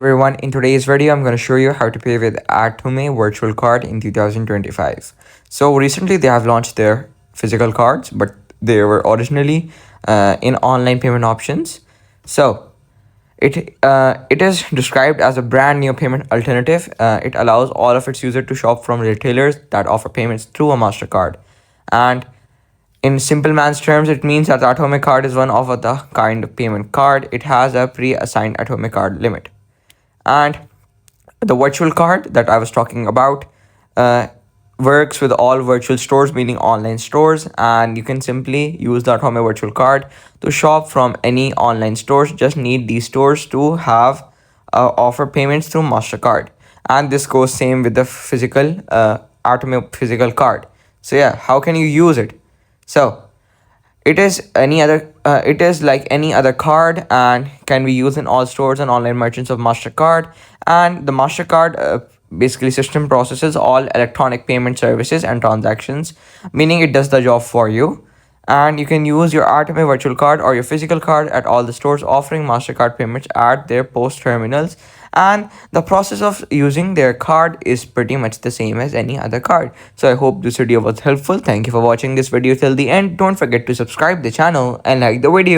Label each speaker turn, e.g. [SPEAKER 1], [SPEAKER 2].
[SPEAKER 1] Everyone, in today's video, I'm going to show you how to pay with Atome virtual card in 2025. So recently they have launched their physical cards, but they were originally in online payment options. So it is described as a brand new payment alternative. It allows all of its users to shop from retailers that offer payments through a MasterCard. And in simple man's terms, it means that the Atome card is one of the kind of payment card. It has a pre-assigned Atome card limit. And the virtual card that I was talking about uh, works with all virtual stores, meaning online stores, and you can simply use the Atome virtual card to shop from any online stores. Just need these stores to have offer payments through MasterCard, and this goes same with the physical Atome physical card. So yeah, how can you use it? So it is like any other card and can be used in all stores and online merchants of MasterCard. And the MasterCard basically system processes all electronic payment services and transactions, meaning it does the job for you. And you can use your Atome virtual card or your physical card at all the stores offering MasterCard payments at their post terminals. And the process of using their card is pretty much the same as any other card. So I hope this video was helpful. Thank you for watching this video till the end. Don't forget to subscribe the channel and like the video.